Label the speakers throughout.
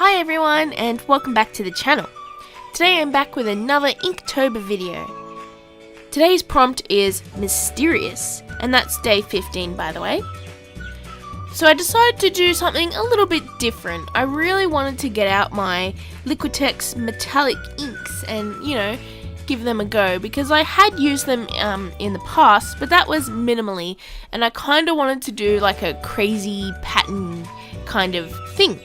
Speaker 1: Hi everyone and welcome back to the channel. Today I'm back with another Inktober video. Today's prompt is mysterious, and that's day 15 by the way. So I decided to do something a little bit different. I really wanted to get out my Liquitex metallic inks and, give them a go, because I had used them in the past, but that was minimally, and I kind of wanted to do like a crazy pattern kind of thing.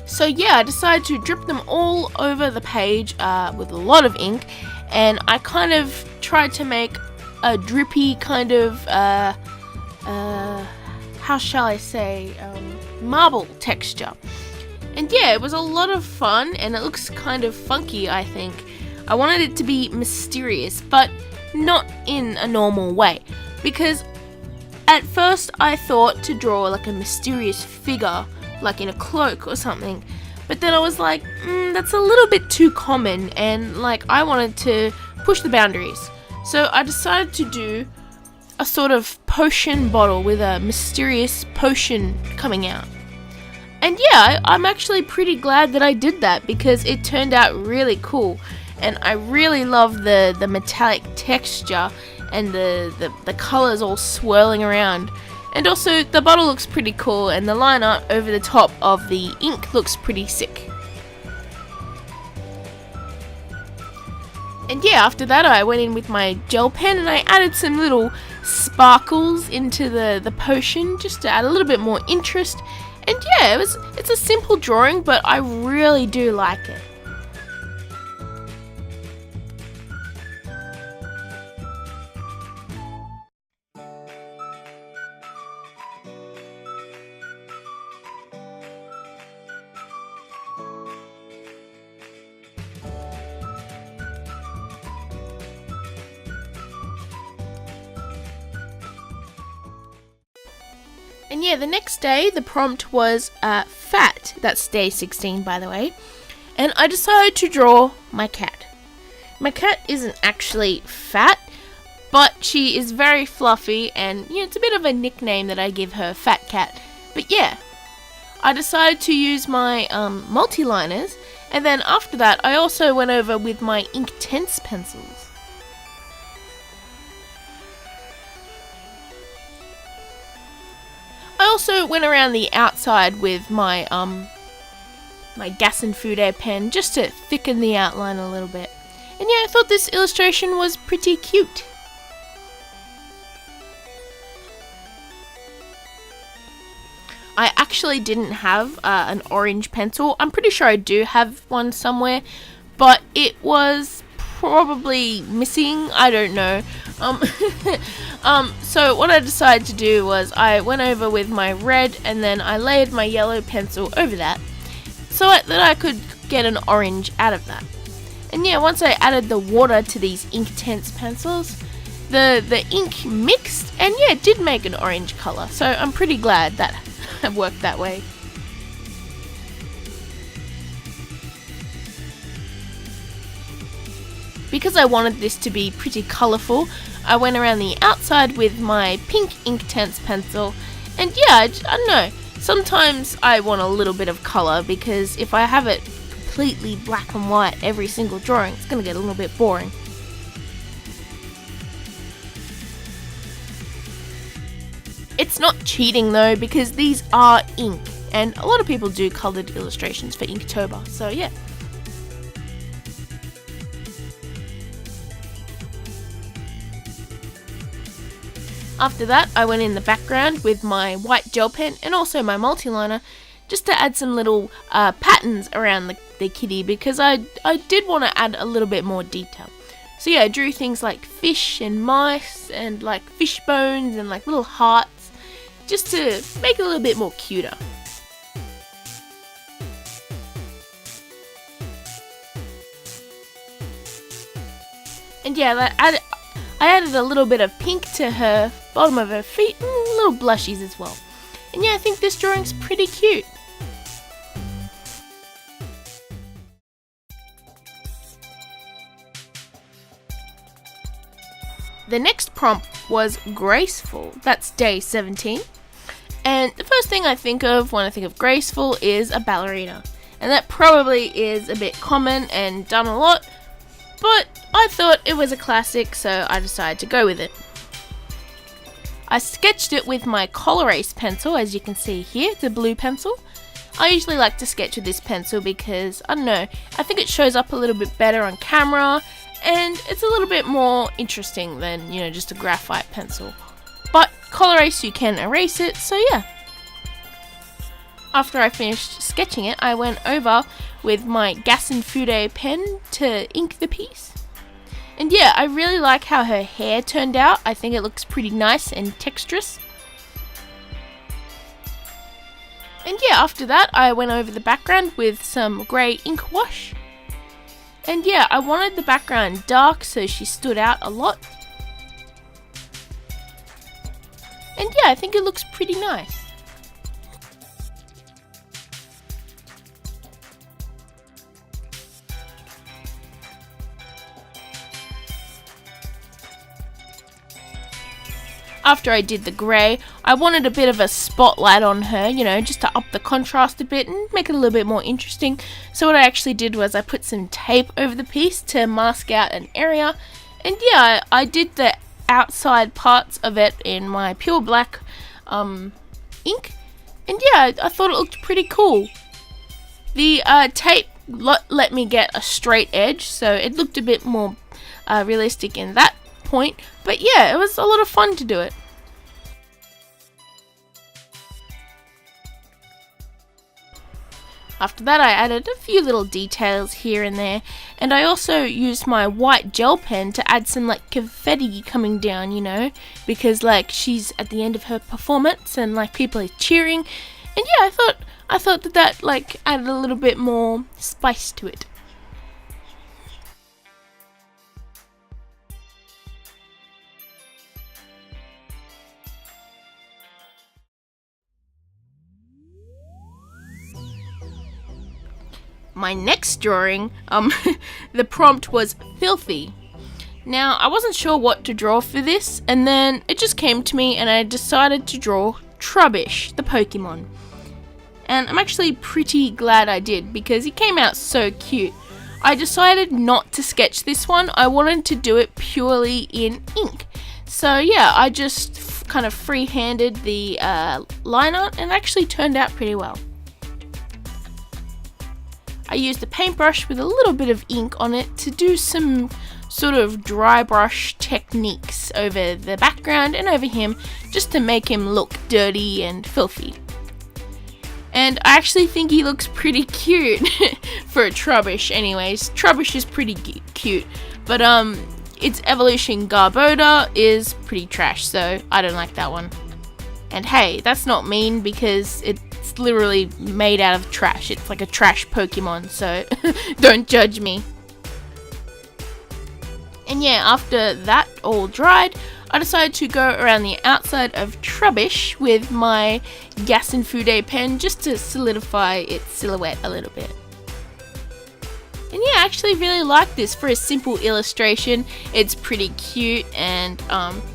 Speaker 1: So yeah, I decided to drip them all over the page with a lot of ink, and I kind of tried to make a drippy kind of, how shall I say, marble texture. And yeah, it was a lot of fun, and it looks kind of funky, I think. I wanted it to be mysterious, but not in a normal way, because at first I thought to draw like a mysterious figure, like in a cloak or something, but then I was like, that's a little bit too common, and like I wanted to push the boundaries. So I decided to do a sort of potion bottle with a mysterious potion coming out. And yeah, I'm actually pretty glad that I did that, because it turned out really cool, and I really love the metallic texture and the colours all swirling around. And also the bottle looks pretty cool, and the line art over the top of the ink looks pretty sick. And yeah, after that I went in with my gel pen and I added some little sparkles into the potion, just to add a little bit more interest. And yeah, it's a simple drawing, but I really do like it. And yeah, the next day the prompt was fat. That's day 16 by the way. And I decided to draw my cat. My cat isn't actually fat, but she is very fluffy, and it's a bit of a nickname that I give her, Fat Cat. But yeah, I decided to use my multiliners, and then after that I also went over with my Inktense pencils. I also went around the outside with my my Gasenfude pen, just to thicken the outline a little bit. And yeah, I thought this illustration was pretty cute. I actually didn't have an orange pencil. I'm pretty sure I do have one somewhere, but it was probably missing. I don't know. So what I decided to do was I went over with my red, and then I layered my yellow pencil over that, so that I could get an orange out of that. And yeah, once I added the water to these Inktense pencils, the ink mixed, and yeah, it did make an orange color. So I'm pretty glad that it worked that way. Because I wanted this to be pretty colourful, I went around the outside with my pink Inktense pencil, and yeah, I don't know, sometimes I want a little bit of colour, because if I have it completely black and white every single drawing, it's going to get a little bit boring. It's not cheating though, because these are ink, and a lot of people do coloured illustrations for Inktober, so yeah. After that, I went in the background with my white gel pen and also my multiliner, just to add some little patterns around the kitty, because I did want to add a little bit more detail. So yeah, I drew things like fish and mice and like fish bones and like little hearts, just to make it a little bit more cuter. And yeah, I added a little bit of pink to her bottom of her feet, and little blushies as well. And yeah, I think this drawing's pretty cute. The next prompt was Graceful. That's day 17. And the first thing I think of when I think of Graceful is a ballerina. And that probably is a bit common and done a lot, but I thought it was a classic, so I decided to go with it. I sketched it with my Col-Erase pencil, as you can see here, the blue pencil. I usually like to sketch with this pencil because, I don't know, I think it shows up a little bit better on camera, and it's a little bit more interesting than, you know, just a graphite pencil. But Col-Erase, you can erase it, so yeah. After I finished sketching it, I went over with my Gasenfude pen to ink the piece. And yeah, I really like how her hair turned out. I think it looks pretty nice and texturous. And yeah, after that, I went over the background with some grey ink wash. And yeah, I wanted the background dark so she stood out a lot. And yeah, I think it looks pretty nice. After I did the grey, I wanted a bit of a spotlight on her, you know, just to up the contrast a bit and make it a little bit more interesting. So what I actually did was I put some tape over the piece to mask out an area. And yeah, I did the outside parts of it in my pure black ink. And yeah, I thought it looked pretty cool. The tape let me get a straight edge, so it looked a bit more realistic in that point, but yeah, it was a lot of fun to do it. After that, I added a few little details here and there, and I also used my white gel pen to add some like confetti coming down, you know, because like she's at the end of her performance and like people are cheering, and yeah, I thought that like added a little bit more spice to it. My next drawing, the prompt was filthy. Now, I wasn't sure what to draw for this, and then it just came to me and I decided to draw Trubbish, the Pokemon. And I'm actually pretty glad I did because he came out so cute. I decided not to sketch this one, I wanted to do it purely in ink. So yeah, I just kind of free-handed the line art and it actually turned out pretty well. I used a paintbrush with a little bit of ink on it to do some sort of dry brush techniques over the background and over him, just to make him look dirty and filthy. And I actually think he looks pretty cute for a Trubbish anyways. Trubbish is pretty cute, but its evolution Garbodor is pretty trash, so I don't like that one. And hey, that's not mean because it's literally made out of trash. It's like a trash Pokemon, so don't judge me. And yeah, after that all dried, I decided to go around the outside of Trubbish with my Gasenfude pen just to solidify its silhouette a little bit. And yeah, I actually really like this for a simple illustration. It's pretty cute and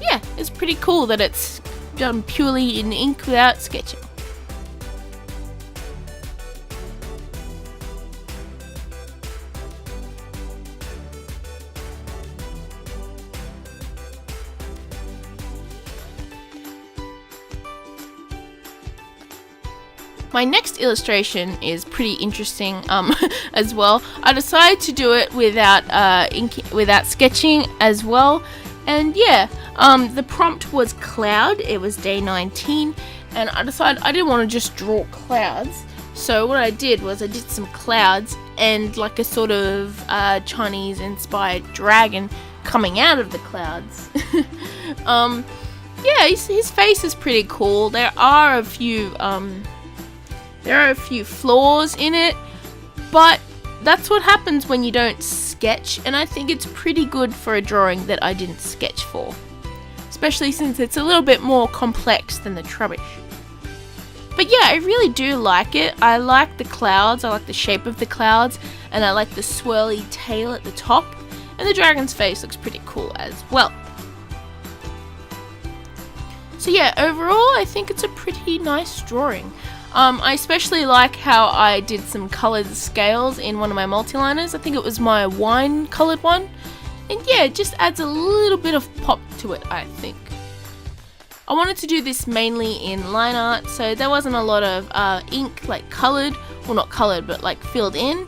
Speaker 1: yeah, it's pretty cool that it's done purely in ink without sketching. My next illustration is pretty interesting as well. I decided to do it without sketching as well. And yeah, the prompt was cloud. It was day 19 and I decided I didn't want to just draw clouds. So what I did was I did some clouds and like a sort of Chinese inspired dragon coming out of the clouds. Yeah, his face is pretty cool. There are a few flaws in it, but that's what happens when you don't sketch, and I think it's pretty good for a drawing that I didn't sketch for, especially since it's a little bit more complex than the Trubbish. But yeah, I really do like it. I like the clouds, I like the shape of the clouds, and I like the swirly tail at the top, and the dragon's face looks pretty cool as well. So yeah, overall I think it's a pretty nice drawing. I especially like how I did some coloured scales in one of my multiliners. I think it was my wine coloured one. And yeah, it just adds a little bit of pop to it, I think. I wanted to do this mainly in line art, so there wasn't a lot of ink like coloured, well not coloured but like filled in.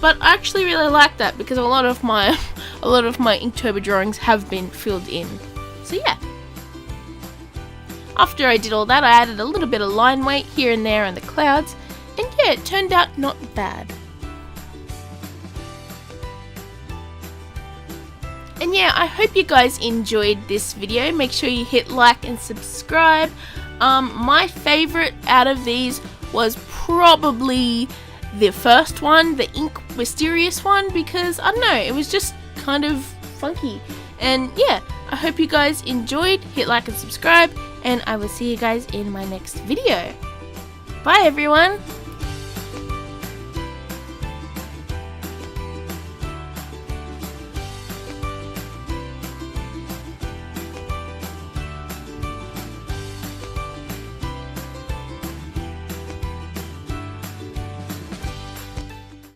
Speaker 1: But I actually really like that because a lot of my Inktober drawings have been filled in. So yeah. After I did all that, I added a little bit of line weight here and there on the clouds, and yeah, it turned out not bad. And yeah, I hope you guys enjoyed this video. Make sure you hit like and subscribe. My favourite out of these was probably the first one, the ink mysterious one, because I don't know, it was just kind of funky. And yeah, I hope you guys enjoyed. Hit like and subscribe, and I will see you guys in my next video. Bye everyone!